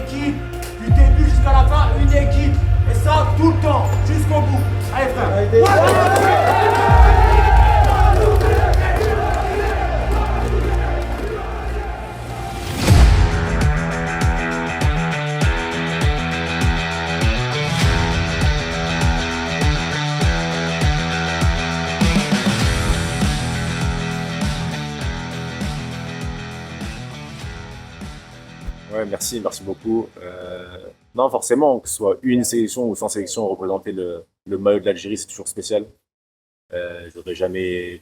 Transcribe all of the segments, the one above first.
équipe, du début jusqu'à la fin, une équipe. Et ça, tout le temps, jusqu'au bout. Allez frère. Ouais, merci beaucoup. Non, forcément, que ce soit une sélection ou sans sélection, représenter le maillot de l'Algérie, c'est toujours spécial. J'aurais jamais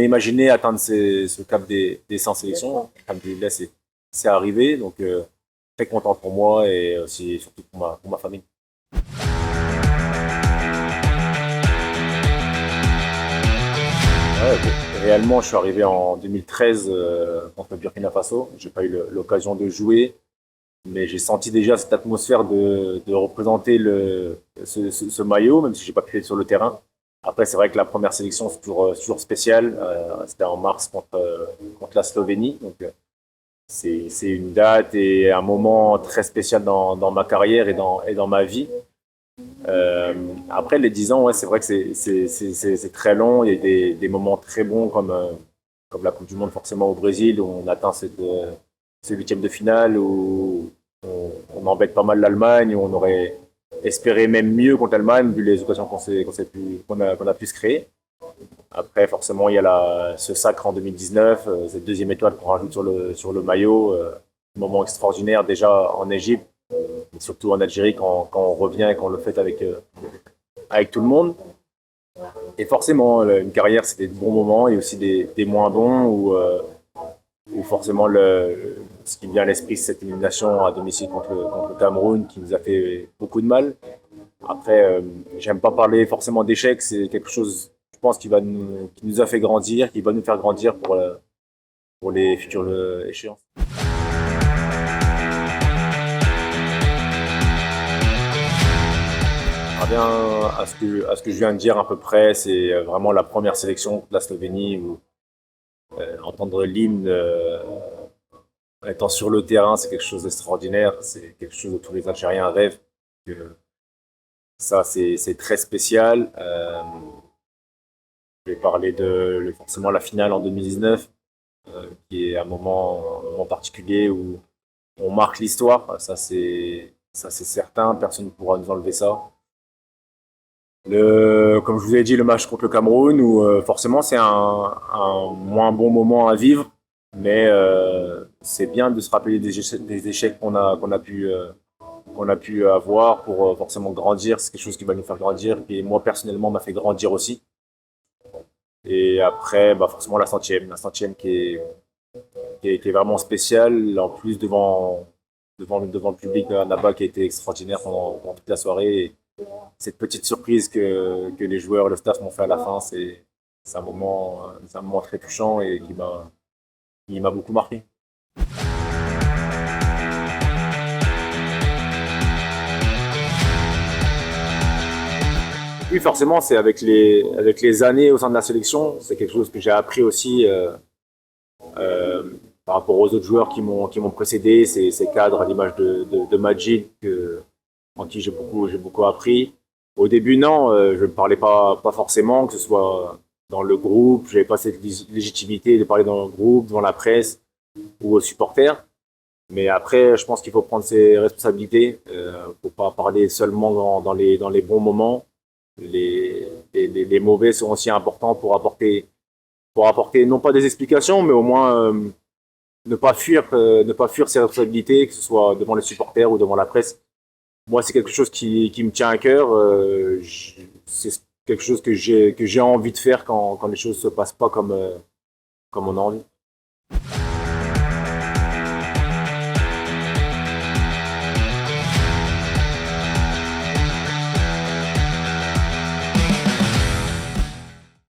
imaginé atteindre ce cap des 100 sélections. Alhamdoulilah, c'est arrivé, donc très content pour moi et aussi surtout pour ma famille. Ouais, réellement, je suis arrivé en 2013 contre le Burkina Faso. J'ai pas eu l'occasion de jouer, mais j'ai senti déjà cette atmosphère de représenter ce maillot, même si j'ai pas pu être sur le terrain. Après, c'est vrai que la première sélection, c'est toujours spécial. C'était en mars contre la Slovénie. Donc, c'est une date et un moment très spécial dans ma carrière et dans ma vie. Après, les 10 ans, ouais, c'est vrai que c'est très long. Il y a des moments très bons comme la Coupe du Monde, forcément, au Brésil, où on atteint ce huitième de finale, où on embête pas mal l'Allemagne, où on aurait espéré même mieux contre l'Allemagne, vu les occasions qu'on a pu se créer. Après, forcément, il y a ce sacre en 2019, cette deuxième étoile qu'on rajoute sur le maillot, moment extraordinaire déjà en Égypte, et surtout en Algérie quand on revient et qu'on le fait avec tout le monde. Et forcément, une carrière, c'est des bons moments et aussi des moins bons où forcément ce qui vient à l'esprit, c'est cette élimination à domicile contre le Cameroun qui nous a fait beaucoup de mal. Après, j'aime pas parler forcément d'échec, c'est quelque chose, je pense, qui nous a fait grandir, qui va nous faire grandir pour les futures échéances. Je reviens à ce que je viens de dire à peu près, c'est vraiment la première sélection de la Slovénie où entendre l'hymne étant sur le terrain, c'est quelque chose d'extraordinaire, c'est quelque chose dont tous les Algériens rêvent. Que ça, c'est très spécial. Je vais parler de forcément la finale en 2019, qui est un moment particulier où on marque l'histoire. Ça, c'est certain, personne ne pourra nous enlever ça. Comme je vous ai dit, le match contre le Cameroun, où forcément c'est un moins bon moment à vivre, mais c'est bien de se rappeler des échecs qu'on a pu avoir pour forcément grandir. C'est quelque chose qui va nous faire grandir, et moi personnellement m'a fait grandir aussi. Et après, bah forcément la centième qui est vraiment spéciale, en plus devant le public là-bas qui a été extraordinaire pendant toute la soirée. Et cette petite surprise que les joueurs et le staff m'ont fait à la fin, c'est un moment très touchant et qui m'a beaucoup marqué. Oui, forcément, c'est avec les années au sein de la sélection, c'est quelque chose que j'ai appris aussi par rapport aux autres joueurs qui m'ont précédé, ces cadres à l'image de Majid, en qui j'ai beaucoup appris. Au début, non, je ne parlais pas forcément, que ce soit dans le groupe, j'avais pas cette légitimité de parler dans le groupe, devant la presse ou aux supporters. Mais après, je pense qu'il faut prendre ses responsabilités. Faut pas parler seulement dans les bons moments. Les mauvais sont aussi importants pour apporter non pas des explications, mais au moins ne pas fuir ses responsabilités, que ce soit devant les supporters ou devant la presse. Moi, c'est quelque chose qui me tient à cœur. C'est quelque chose que j'ai envie de faire quand les choses se passent pas comme on a envie.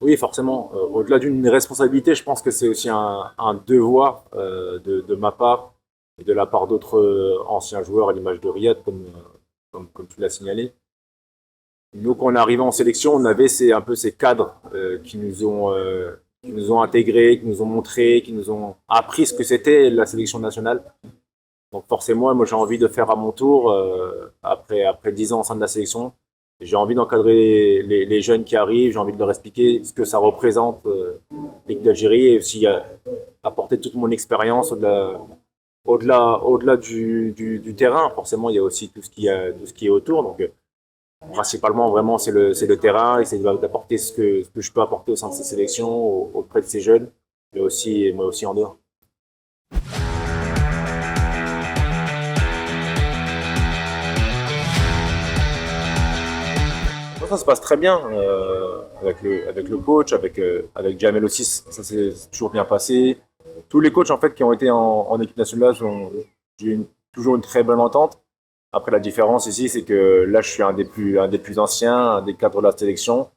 Oui, forcément. Au-delà d'une responsabilité, je pense que c'est aussi un devoir de ma part et de la part d'autres anciens joueurs à l'image de Riyad, comme tu l'as signalé. Nous, quand on est arrivé en sélection, on avait un peu ces cadres qui nous ont intégrés, qui nous ont montré, qui nous ont appris ce que c'était la sélection nationale. Donc forcément, moi j'ai envie de faire à mon tour, après 10 ans au sein de la sélection, j'ai envie d'encadrer les jeunes qui arrivent, j'ai envie de leur expliquer ce que ça représente l'équipe d'Algérie et aussi apporter toute mon expérience au-delà du terrain. Forcément, il y a aussi tout ce qui est autour. Donc principalement, vraiment, c'est le terrain, essayer d'apporter ce que je peux apporter au sein de ces sélections, auprès de ces jeunes, mais aussi, moi aussi en dehors. Ça se passe très bien avec le coach, avec Jamel aussi, ça s'est toujours bien passé. Tous les coachs en fait qui ont été en équipe nationale, j'ai toujours une très bonne entente. Après la différence ici, c'est que là je suis un des plus anciens, un des cadres de la sélection.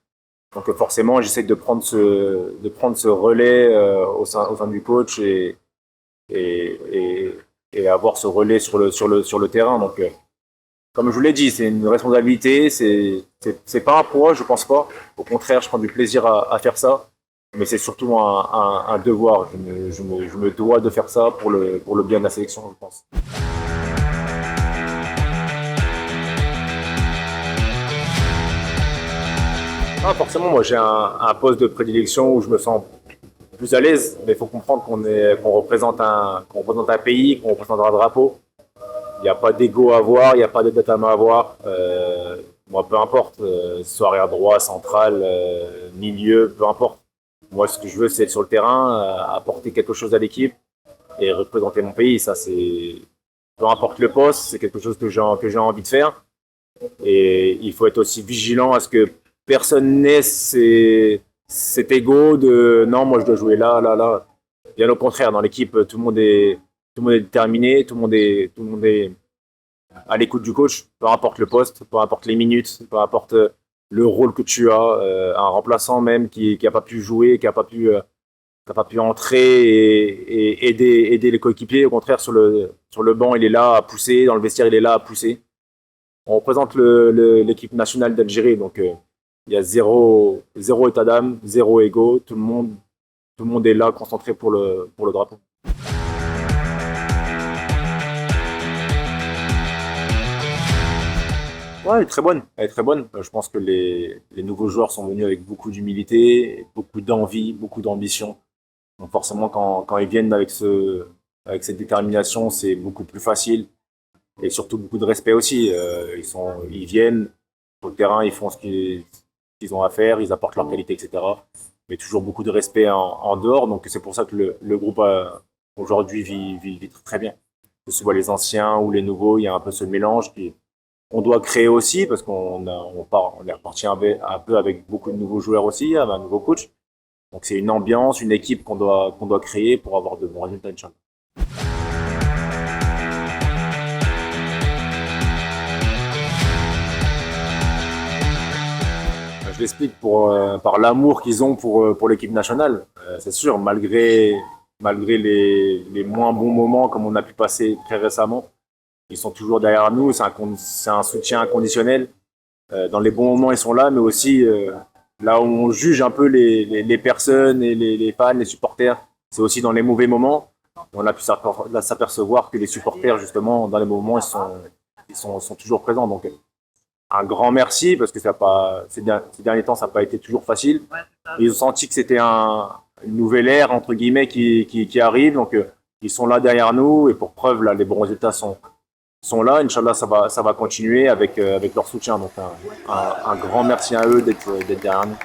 Donc forcément, j'essaie de prendre ce relais au sein du coach et avoir ce relais sur le terrain. Donc comme je vous l'ai dit, c'est une responsabilité, c'est pas un poids, je pense pas. Au contraire, je prends du plaisir à faire ça, mais c'est surtout un devoir. Je me dois de faire ça pour le bien de la sélection, je pense. Ah, forcément, moi j'ai un poste de prédilection où je me sens plus à l'aise, mais il faut comprendre qu'on représente un pays, qu'on représente un drapeau. Il n'y a pas d'ego à avoir, il n'y a pas de datam à avoir. Moi, peu importe, soirée à droit, central, milieu, peu importe. Moi, ce que je veux, c'est être sur le terrain, apporter quelque chose à l'équipe et représenter mon pays. Ça, c'est peu importe le poste, c'est quelque chose que j'ai envie de faire. Et il faut être aussi vigilant à ce que personne n'ait cet ego de non, moi je dois jouer là, là, là. Bien au contraire, dans l'équipe, tout le monde est déterminé, tout le monde est à l'écoute du coach, peu importe le poste, peu importe les minutes, peu importe le rôle que tu as, un remplaçant même qui a pas pu jouer, qui a pas pu entrer et aider les coéquipiers. Au contraire, sur le banc, il est là à pousser, dans le vestiaire, il est là à pousser. On représente l'équipe nationale d'Algérie, donc il y a zéro état d'âme, zéro ego, tout le monde est là concentré pour le drapeau. Ouais, elle est très bonne. Elle est très bonne. Je pense que les nouveaux joueurs sont venus avec beaucoup d'humilité, beaucoup d'envie, beaucoup d'ambition. Donc forcément, quand ils viennent avec cette détermination, c'est beaucoup plus facile. Et surtout beaucoup de respect aussi. Ils viennent sur le terrain, ils font ce qu'ils ont à faire, ils apportent leur qualité, etc. Mais toujours beaucoup de respect en dehors. Donc c'est pour ça que le groupe aujourd'hui vit très bien. Que ce soit les anciens ou les nouveaux, il y a un peu ce mélange on doit créer aussi, parce on est reparti un peu avec beaucoup de nouveaux joueurs aussi, avec un nouveau coach. Donc c'est une ambiance, une équipe qu'on doit créer pour avoir de bons résultats, Inch'Allah. Je l'explique par l'amour qu'ils ont pour l'équipe nationale. C'est sûr, malgré les moins bons moments comme on a pu passer très récemment, ils sont toujours derrière nous, c'est un soutien inconditionnel. Dans les bons moments, ils sont là, mais aussi là où on juge un peu les personnes et les fans, les supporters, c'est aussi dans les mauvais moments. On a pu s'apercevoir que les supporters, justement, dans les mauvais moments, ils sont toujours présents. Donc, un grand merci, parce que ces derniers temps, ça n'a pas été toujours facile. Ils ont senti que c'était une nouvelle ère, entre guillemets, qui arrive. Donc, ils sont là derrière nous, et pour preuve, là, les bons résultats sont là. Inch'Allah, ça va continuer avec leur soutien. Donc un grand merci à eux d'être derrière nous.